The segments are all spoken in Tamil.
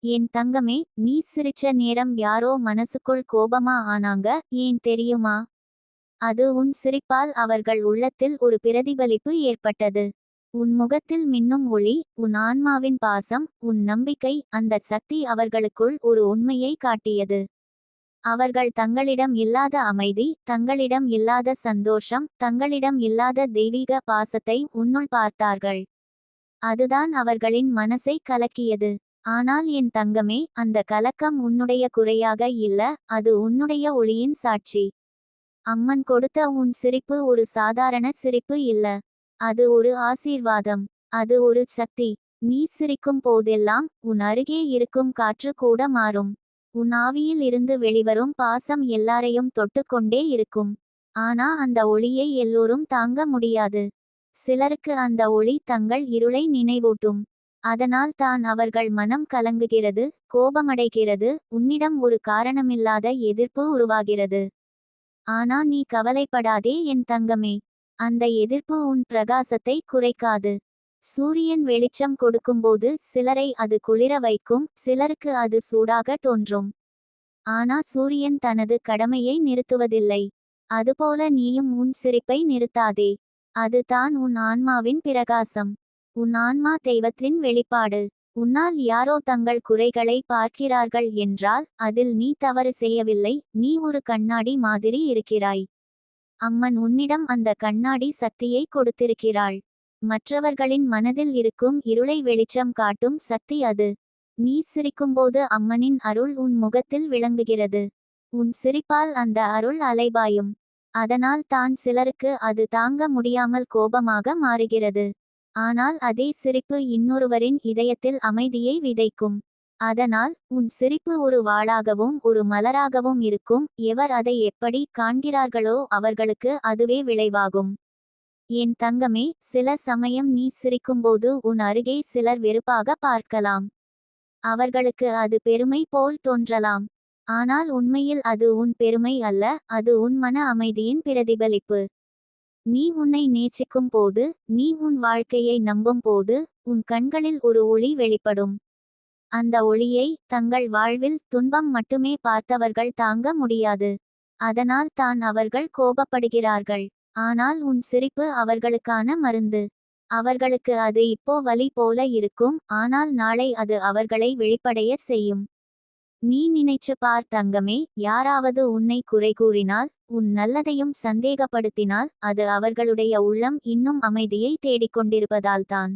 என் தங்கமே, நீ சிரிச்ச நேரம் யாரோ மனசுக்குள் கோபமா ஆனாங்க, ஏன் தெரியுமா? அது உன் சிரிப்பால் அவர்கள் உள்ளத்தில் ஒரு பிரதிபலிப்பு ஏற்பட்டது. உன் முகத்தில் மின்னும் ஒளி, உன் ஆன்மாவின் பாசம், உன் நம்பிக்கை, அந்த சக்தி அவர்களுக்குள் ஒரு உண்மையை காட்டியது. அவர்கள் தங்களிடம் இல்லாத அமைதி, தங்களிடம் இல்லாத சந்தோஷம், தங்களிடம் இல்லாத தெய்வீக பாசத்தை உன்னுள் பார்த்தார்கள். அதுதான் அவர்களின் மனசை கலக்கியது. ஆனால் என் தங்கமே, அந்த கலக்கம் உன்னுடைய குறையாக இல்ல, அது உன்னுடைய ஒளியின் சாட்சி. அம்மன் கொடுத்த உன் சிரிப்பு ஒரு சாதாரண சிரிப்பு இல்ல. அது ஒரு ஆசீர்வாதம். அது ஒரு சக்தி. நீ சிரிக்கும் போதெல்லாம் உன் அருகே இருக்கும் காற்று கூட மாறும். உன் ஆவியில் இருந்து வெளிவரும் பாசம் எல்லாரையும் தொட்டுக்கொண்டே இருக்கும். ஆனா அந்த ஒளியை எல்லோரும் தாங்க முடியாது. சிலருக்கு அந்த ஒளி தங்கள் இருளை நினைவூட்டும். அதனால் தான் அவர்கள் மனம் கலங்குகிறது, கோபமடைகிறது, உன்னிடம் ஒரு காரணமில்லாத எதிர்ப்பு உருவாகிறது. ஆனா நீ கவலைப்படாதே என் தங்கமே. அந்த எதிர்ப்பு உன் பிரகாசத்தை குறைக்காது. சூரியன் வெளிச்சம் கொடுக்கும்போது சிலரை அது குளிர வைக்கும், சிலருக்கு அது சூடாக தோன்றும். ஆனா சூரியன் தனது கடமையை நிறுத்துவதில்லை. அதுபோல நீயும் உன் சிரிப்பை நிறுத்தாதே. அது தான் உன் ஆன்மாவின் பிரகாசம். உன் ஆன்மா தெய்வத்தின் வெளிப்பாடு. உன்னால் யாரோ தங்கள் குறைகளை பார்க்கிறார்கள் என்றால் அதில் நீ தவறு செய்யவில்லை, நீ ஒரு கண்ணாடி மாதிரி இருக்கிறாய். அம்மன் உன்னிடம் அந்த கண்ணாடி சக்தியை கொடுத்திருக்கிறாள். மற்றவர்களின் மனதில் இருக்கும் இருளை வெளிச்சம் காட்டும் சக்தி அது. நீ சிரிக்கும்போது அம்மனின் அருள் உன் முகத்தில் விளங்குகிறது. உன் சிரிப்பால் அந்த அருள் அலைபாயும். அதனால் தான் சிலருக்கு அது தாங்க முடியாமல் கோபமாக மாறுகிறது. ஆனால் அதே சிரிப்பு இன்னொருவரின் இதயத்தில் அமைதியை விதைக்கும். அதனால் உன் சிரிப்பு ஒரு வாளாகவும் ஒரு மலராகவும் இருக்கும். எவர் அதை எப்படி காண்கிறார்களோ அவர்களுக்கு அதுவே விளைவாகும். என் தங்கமே, சில சமயம் நீ சிரிக்கும்போது உன் அருகே சிலர் வெறுப்பாக பார்க்கலாம். அவர்களுக்கு அது பெருமை போல் தோன்றலாம். ஆனால் உண்மையில் அது உன் பெருமை அல்ல, அது உன் மன அமைதியின் பிரதிபலிப்பு. நீ உன்னை நேசிக்கும் போது, நீ உன் வாழ்க்கையை நம்பும் போது, உன் கண்களில் ஒரு ஒளி வெளிப்படும். அந்த ஒளியை தங்கள் வாழ்வில் துன்பம் மட்டுமே பார்த்தவர்கள் தாங்க முடியாது. அதனால் தான் அவர்கள் கோபப்படுகிறார்கள். ஆனால் உன் சிரிப்பு அவர்களுக்கான மருந்து. அவர்களுக்கு அது இப்போ வலி போல இருக்கும், ஆனால் நாளை அது அவர்களை வெளிப்படைய செய்யும். நீ நினைச்சு பார் தங்கமே, யாராவது உன்னை குறை கூறினால், உன் நல்லதையும் சந்தேகப்படுத்தினால், அது அவர்களுடைய உள்ளம் இன்னும் அமைதியை தேடிக்கொண்டிருப்பதால்தான்.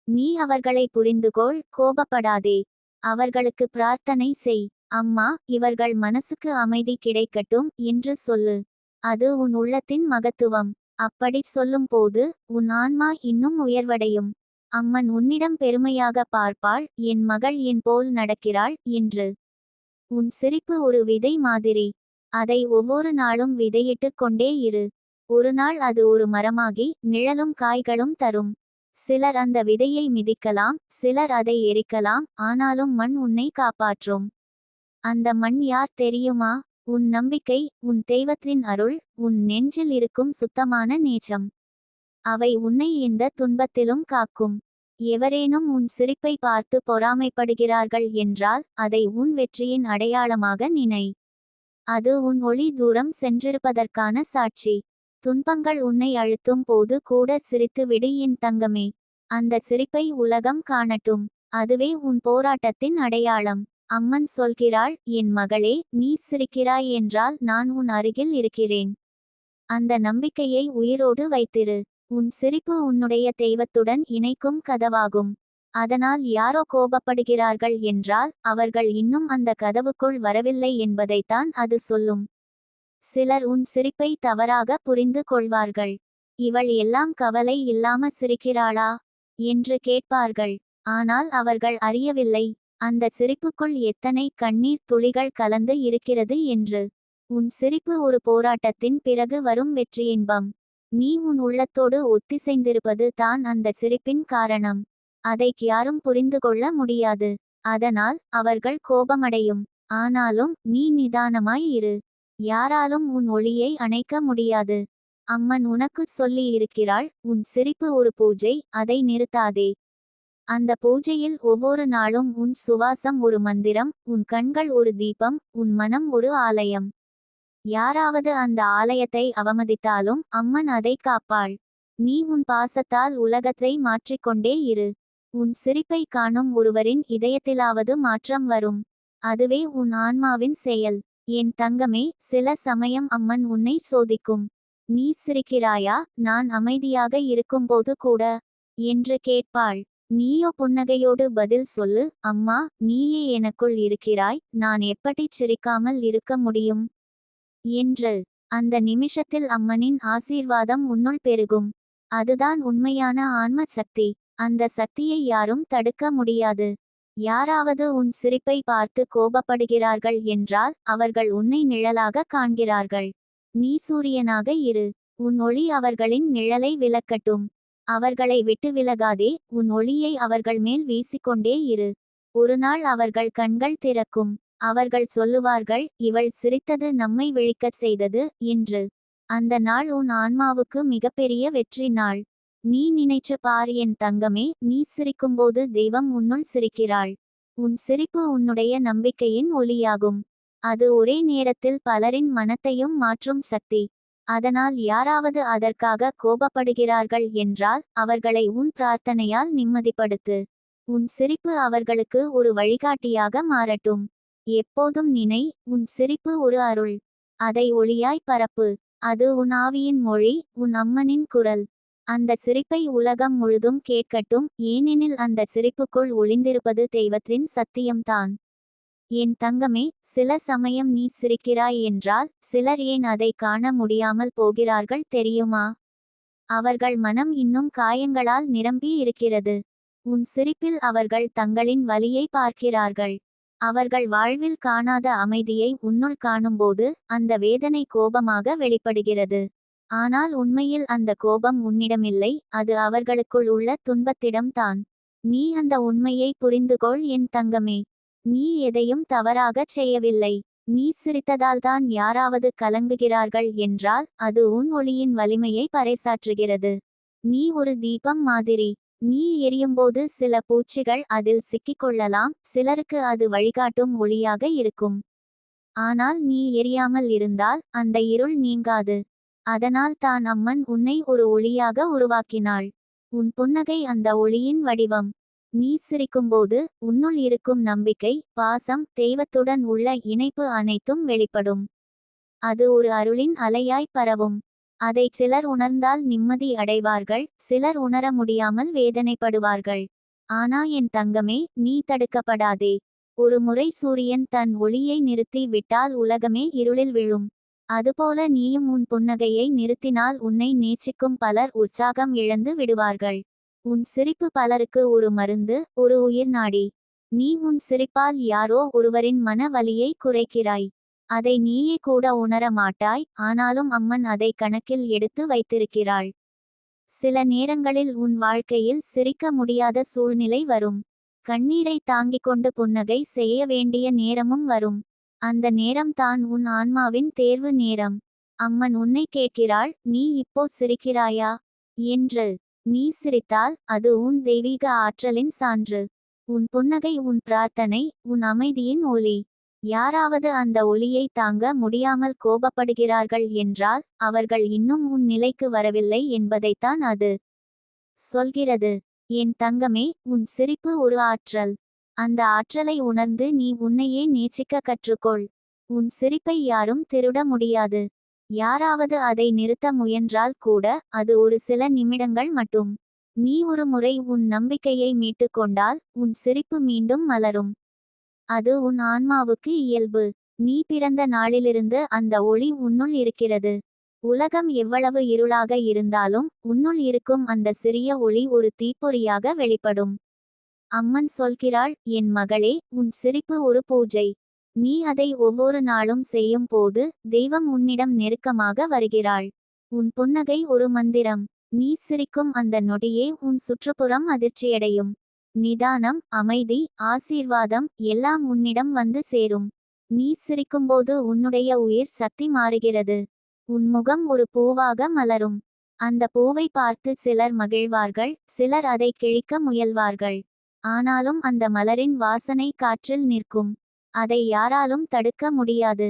நீ அவர்களை புரிந்துகொள், கோபப்படாதே. அவர்களுக்கு பிரார்த்தனை செய். அம்மா, இவர்கள் மனசுக்கு அமைதி கிடைக்கட்டும் என்று சொல்லு. அது உன் உள்ளத்தின் மகத்துவம். அப்படி சொல்லும் போது உன் ஆன்மா இன்னும் உயர்வடையும். அம்மன் உன்னிடம் பெருமையாக பார்ப்பாள், என் மகள் என் போல் நடக்கிறாள் என்று. உன் சிரிப்பு ஒரு விதை மாதிரி. அதை ஒவ்வொரு நாளும் விதையிட்டு கொண்டே இரு. ஒரு நாள் அது ஒரு மரமாகி நிழலும் காய்களும் தரும். சிலர் அந்த விதையை மிதிக்கலாம், சிலர் அதை எரிக்கலாம், ஆனாலும் மண் உன்னை காப்பாற்றும். அந்த மண் யார் தெரியுமா? உன் நம்பிக்கை, உன் தெய்வத்தின் அருள், உன் நெஞ்சில் இருக்கும் சுத்தமான நேசம். அவை உன்னை எந்த துன்பத்திலும் காக்கும். எவரேனும் உன் சிரிப்பை பார்த்து பொறாமைப்படுகிறார்கள் என்றால் அதை உன் வெற்றியின் அடையாளமாக நினை. அது உன் ஒளி தூரம் சென்றிருப்பதற்கான சாட்சி. துன்பங்கள் உன்னை அழுத்தும் போது கூட சிரித்து விடு என் தங்கமே. அந்த சிரிப்பை உலகம் காணட்டும். அதுவே உன் போராட்டத்தின் அடையாளம். அம்மன் சொல்கிறாள், என் மகளே, நீ சிரிக்கிறாய் என்றால் நான் உன் அருகில் இருக்கிறேன். அந்த நம்பிக்கையை உயிரோடு வைத்திரு. உன் சிரிப்பு உன்னுடைய தெய்வத்துடன் இணைக்கும் கதவாகும். அதனால் யாரோ கோபப்படுகிறார்கள் என்றால் அவர்கள் இன்னும் அந்த கதவுக்குள் வரவில்லை என்பதைத்தான் அது சொல்லும். சிலர் உன் சிரிப்பை தவறாக புரிந்து கொள்வார்கள். இவள் எல்லாம் கவலை இல்லாம சிரிக்கிறாளா என்று கேட்பார்கள். ஆனால் அவர்கள் அறியவில்லை, அந்த சிரிப்புக்குள் எத்தனை கண்ணீர் துளிகள் கலந்து இருக்கிறது என்று. உன் சிரிப்பு ஒரு போராட்டத்தின் பிறகு வரும் வெற்றியின்பம். நீ உன் உள்ளத்தோடு ஒத்திசைந்திருப்பது தான் அந்த சிரிப்பின் காரணம். அதை யாரும் புரிந்து கொள்ள முடியாது. அதனால் அவர்கள் கோபமடையும். ஆனாலும் நீ நிதானமாய் இரு. யாராலும் உன் ஒளியை அணைக்க முடியாது. அம்மன் உனக்கு சொல்லி இருக்கிறாள், உன் சிரிப்பு ஒரு பூஜை, அதை நிறுத்தாதே. அந்த பூஜையில் ஒவ்வொரு நாளும் உன் சுவாசம் ஒரு மந்திரம், உன் கண்கள் ஒரு தீபம், உன் மனம் ஒரு ஆலயம். யாராவது அந்த ஆலயத்தை அவமதித்தாலும் அம்மன் அதை காப்பாள். நீ உன் பாசத்தால் உலகத்தை மாற்றிக்கொண்டே இரு. உன் சிரிப்பை காணும் ஒருவரின் இதயத்திலாவது மாற்றம் வரும். அதுவே உன் ஆன்மாவின் செயல். என் தங்கமே, சில சமயம் அம்மன் உன்னை சோதிக்கும். நீ சிரிக்கிறாயா, நான் அமைதியாக இருக்கும்போது கூட என்று கேட்பாள். நீயோ புன்னகையோடு பதில் சொல்லு, அம்மா, நீயே எனக்குள் இருக்கிறாய், நான் எப்படிச் சிரிக்காமல் இருக்க முடியும் என்று. அந்த நிமிஷத்தில் அம்மனின் ஆசீர்வாதம் உன்னுள் பெருகும். அதுதான் உண்மையான ஆன்ம சக்தி. அந்த சக்தியை யாரும் தடுக்க முடியாது. யாராவது உன் சிரிப்பை பார்த்து கோபப்படுகிறார்கள் என்றால் அவர்கள் உன்னை நிழலாக காண்கிறார்கள். நீ சூரியனாக இரு. உன் ஒளி அவர்களின் நிழலை விலக்கட்டும். அவர்களை விட்டு விலகாதே, உன் ஒளியை அவர்கள் மேல் வீசிக்கொண்டே இரு. ஒரு நாள் அவர்கள் கண்கள் திறக்கும். அவர்கள் சொல்லுவார்கள், இவள் சிரித்தது நம்மை விழிக்கச் செய்தது என்று. அந்த நாள் உன் ஆன்மாவுக்கு மிகப்பெரிய வெற்றி நாள். நீ நினைச்சு பார் என் தங்கமே, நீ சிரிக்கும்போது தெய்வம் உன்னுள் சிரிக்கிறாள். உன் சிரிப்பு உன்னுடைய நம்பிக்கையின் ஒளியாகும். அது ஒரே நேரத்தில் பலரின் மனத்தையும் மாற்றும் சக்தி. அதனால் யாராவது அதற்காக கோபப்படுகிறார்கள் என்றால் அவர்களை உன் பிரார்த்தனையால் நிம்மதிப்படுத்து. உன் சிரிப்பு அவர்களுக்கு ஒரு வழிகாட்டியாக மாறட்டும். எப்போதும் நினை, உன் சிரிப்பு ஒரு அருள். அதை ஒளியாய் பரப்பு. அது உன் ஆவியின் மொழி, உன் அம்மனின் குரல். அந்த சிரிப்பை உலகம் முழுதும் கேட்கட்டும், ஏனெனில் அந்த சிரிப்புக்குள் ஒளிந்திருப்பது தெய்வத்தின் சத்தியம்தான். என் தங்கமே, சில சமயம் நீ சிரிக்கிறாய் என்றால் சிலர் ஏன் அதை காண முடியாமல் போகிறார்கள் தெரியுமா? அவர்கள் மனம் இன்னும் காயங்களால் நிரம்பி இருக்கிறது. உன் சிரிப்பில் அவர்கள் தங்களின் வலியை பார்க்கிறார்கள். அவர்கள் வாழ்வில் காணாத அமைதியை உன்னுள் காணும்போது அந்த வேதனை கோபமாக வெளிப்படுகிறது. ஆனால் உண்மையில் அந்த கோபம் உன்னிடமில்லை, அது அவர்களுக்குள் உள்ள துன்பத்திடம்தான். நீ அந்த உண்மையை புரிந்துகொள் என் தங்கமே. நீ எதையும் தவறாகச் செய்யவில்லை. நீ சிரித்ததால்தான் யாராவது கலங்குகிறார்கள் என்றால் அது உன் ஒளியின் வலிமையை பறைசாற்றுகிறது. நீ ஒரு தீபம் மாதிரி. நீ எரியும்போது சில பூச்சிகள் அதில் சிக்கிக்கொள்ளலாம், சிலருக்கு அது வழிகாட்டும் ஒளியாக இருக்கும். ஆனால் நீ எரியாமல் இருந்தால் அந்த இருள் நீங்காது. அதனால் தான் அம்மன் உன்னை ஒரு ஒளியாக உருவாக்கினாள். உன் புன்னகை அந்த ஒளியின் வடிவம். நீ சிரிக்கும்போது உன்னுள் இருக்கும் நம்பிக்கை, பாசம், தெய்வத்துடன் உள்ள இணைப்பு அனைத்தும் வெளிப்படும். அது ஒரு அருளின் அலையாய் பரவும். அதை சிலர் உணர்ந்தால் நிம்மதி அடைவார்கள், சிலர் உணர முடியாமல் வேதனைப்படுவார்கள். ஆனா என் தங்கமே, நீ தடுக்கப்படாதே. ஒரு முறை சூரியன் தன் ஒளியை நிறுத்தி விட்டால் உலகமே இருளில் விழும். அதுபோல நீயும் உன் புன்னகையை நிறுத்தினால் உன்னை நேசிக்கும் பலர் உற்சாகம் இழந்து விடுவார்கள். உன் சிரிப்பு பலருக்கு ஒரு மருந்து, ஒரு உயிர் நாடி. நீ உன் சிரிப்பால் யாரோ ஒருவரின் மன வலியை குறைக்கிறாய். அதை நீயே கூட உணர மாட்டாய், ஆனாலும் அம்மன் அதை கணக்கில் எடுத்து வைத்திருக்கிறாள். சில நேரங்களில் உன் வாழ்க்கையில் சிரிக்க முடியாத சூழ்நிலை வரும். கண்ணீரை தாங்கிக் கொண்டு புன்னகை செய்ய வேண்டிய நேரமும் வரும். அந்த நேரம் தான் உன் ஆன்மாவின் தேர்வு நேரம். அம்மன் உன்னை கேட்கிறாள், நீ இப்போ சிரிக்கிறாயா என்று. நீ சிரித்தால் அது உன் தெய்வீக ஆற்றலின் சான்று. உன் புன்னகை உன் பிரார்த்தனை, உன் அமைதியின் ஒளி. யாராவது அந்த ஒளியை தாங்க முடியாமல் கோபப்படுகிறார்கள் என்றால் அவர்கள் இன்னும் உன் நிலைக்கு வரவில்லை என்பதைத்தான் அது சொல்கிறது. என் தங்கமே, உன் சிரிப்பு ஒரு ஆற்றல். அந்த ஆற்றலை உணர்ந்து நீ உன்னையே நேசிக்க கற்றுக்கொள். உன் சிரிப்பை யாரும் திருட முடியாது. யாராவது அதை நிறுத்த முயன்றால் கூட அது ஒரு சில நிமிடங்கள் மட்டும். நீ ஒரு முறை உன் நம்பிக்கையை மீட்டு கொண்டால் உன் சிரிப்பு மீண்டும் மலரும். அது உன் ஆன்மாவுக்கு இயல்பு. நீ பிறந்த நாளிலிருந்து அந்த ஒளி உன்னுள் இருக்கிறது. உலகம் எவ்வளவு இருளாக இருந்தாலும் உன்னுள் இருக்கும் அந்த சிறிய ஒளி ஒரு தீப்பொறியாக வெளிப்படும். அம்மன் சொல்கிறாள், என் மகளே, உன் சிரிப்பு ஒரு பூஜை. நீ அதை ஒவ்வொரு நாளும் செய்யும் போது தெய்வம் உன்னிடம் நெருக்கமாக வருகிறாள். உன் புன்னகை ஒரு மந்திரம். நீ சிரிக்கும் அந்த நொடியே உன் சுற்றுப்புறம் அதிர்ச்சியடையும். நிதானம், அமைதி, ஆசீர்வாதம் எல்லாம் உன்னிடம் வந்து சேரும். நீ சிரிக்கும்போது உன்னுடைய உயிர் சக்தி மாறுகிறது. உன் முகம் ஒரு பூவாக மலரும். அந்த பூவை பார்த்து சிலர் மகிழ்வார்கள், சிலர் அதை கிழிக்க முயல்வார்கள். ஆனாலும் அந்த மலரின் வாசனை காற்றில் நிற்கும். அதை யாராலும் தடுக்க முடியாது.